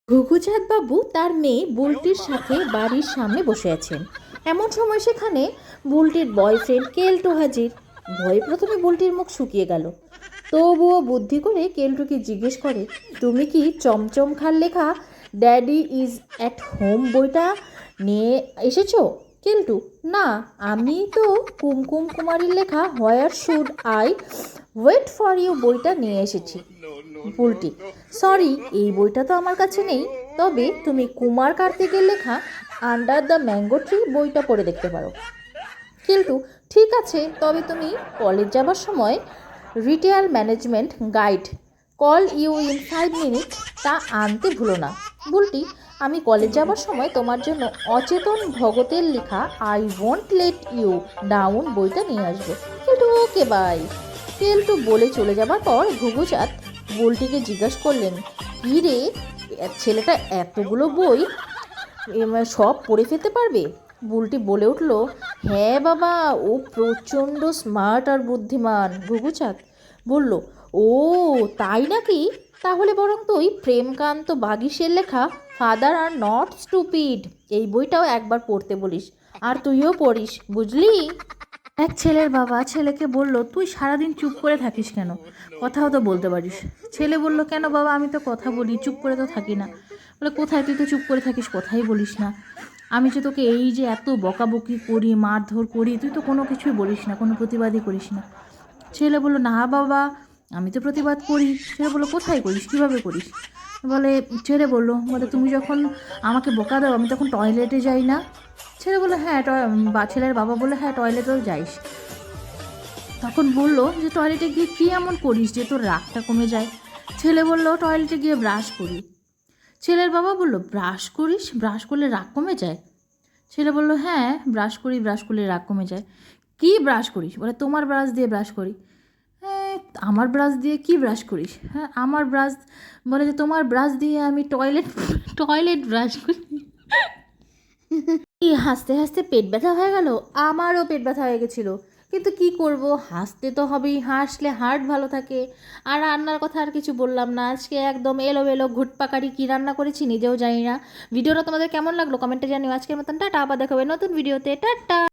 ঘুঘুচাঁদ বাবু তার মেয়ে বুলটির সাথে বাড়ির সামনে বসে আছেন। এমন সময় সেখানে বুলটির বয়ফ্রেন্ড কেলটু হাজির। ভয়ে প্রথমে বুলটির মুখ শুকিয়ে গেল, তবুও বুদ্ধি করে কেলটুকে জিজ্ঞেস করে, তুমি কি চমচম খার লেখা ড্যাডি ইজ অ্যাট হোম বইটা নিয়ে এসেছো? কেলটু, না, আমি তো কুমকুম কুমারীর লেখা where should I wait for you বইটা নিয়ে এসেছি। বুলটি, সরি, এই বইটা তো আমার কাছে নেই, তবে তুমি কুমার কার্তিকের লেখা আন্ডার দ্য ম্যাঙ্গো ট্রি বইটা পড়ে দেখতে পারো। কিন্তু ঠিক আছে, তবে তুমি কলেজ যাবার সময় retail management guide call you in 5 minute তা আনতে ভুলো না। বুলটি, আমি কলেজ যাবার সময় তোমার জন্য অচেতন ভগতের লেখা I won't let you down বইটা নিয়ে আসবো। কিন্তু ওকে বাই। কেলটু বলে চলে যাবার পর ঘুঘুচাঁদ বুলটিকে জিজ্ঞাসা করলেন, কী রে, ছেলেটা এতগুলো বই সব পড়ে ফেলতে পারবে? বুলটি বলে উঠল, হ্যাঁ বাবা, ও প্রচণ্ড স্মার্ট আর বুদ্ধিমান। ঘুঘুচাঁদ বলল, ও তাই নাকি? তাহলে বরং তুই প্রেমকান্ত বাগিশের লেখা ফাদার আর নট স্টুপিড এই বইটাও একবার পড়তে বলিস, আর তুইও পড়িস, বুঝলি? এক ছেলের বাবা ছেলেকে বলল, তুই সারাদিন চুপ করে থাকিস কেন, কথাও তো বলতে পারিস। ছেলে বলল, কেন বাবা, আমি তো কথা বলি, চুপ করে তো থাকি না। বলে, কোথায়, তুই তো চুপ করে থাকিস, কথাই বলিস না। আমি যে তোকে এই যে এত বকাবকি করি, মারধর করি, তুই তো কোনো কিছুই বলিস না, কোনো প্রতিবাদই করিস না। ছেলে বলল, না বাবা, আমি তো প্রতিবাদ করি। ছেলে বললো, কোথায় করিস, কীভাবে করিস? বলে, ছেলে বললো, তুমি যখন আমাকে বকা দাও আমি তখন টয়লেটে যাই না? ছেলে বললো, হ্যাঁ। ছেলের বাবা বললো, হ্যাঁ, টয়লেটেও যাইস। তখন বললো যে টয়লেটে গিয়ে কী এমন করিস যে তোর রাগটা কমে যায়? ছেলে বললো, টয়লেটে গিয়ে ব্রাশ করি। ছেলের বাবা বললো, ব্রাশ করিস, ব্রাশ করলে রাগ কমে যায়? ছেলে বললো, হ্যাঁ, ব্রাশ করি, ব্রাশ করলে রাগ কমে যায়। কী ব্রাশ করিস? বলে, তোমার ব্রাশ দিয়ে ব্রাশ করি। হ্যাঁ, আমার ব্রাশ দিয়ে কী ব্রাশ করিস? হ্যাঁ, আমার ব্রাশ। বলে যে তোমার ব্রাশ দিয়ে আমি টয়লেট ব্রাশ করি। হাসতে হাসতে পেট ব্যথা হয়ে গেল। আমারও পেট ব্যথা হয়ে গেছিলো, কিন্তু কি করব, হাসতে তো হবেই, হাসলে হার্ট ভালো থাকে। আর রান্নার কথা আর কিছু বললাম না, আজকে একদম এলোমেলো ঘুটপাকারি কী রান্না করেছি নিজেও জানি না। ভিডিওটা তোমাদের কেমন লাগলো কমেন্টে জানিও। আজকের মতন টাটা, আবার দেখাবে নতুন ভিডিওতে, টাটা।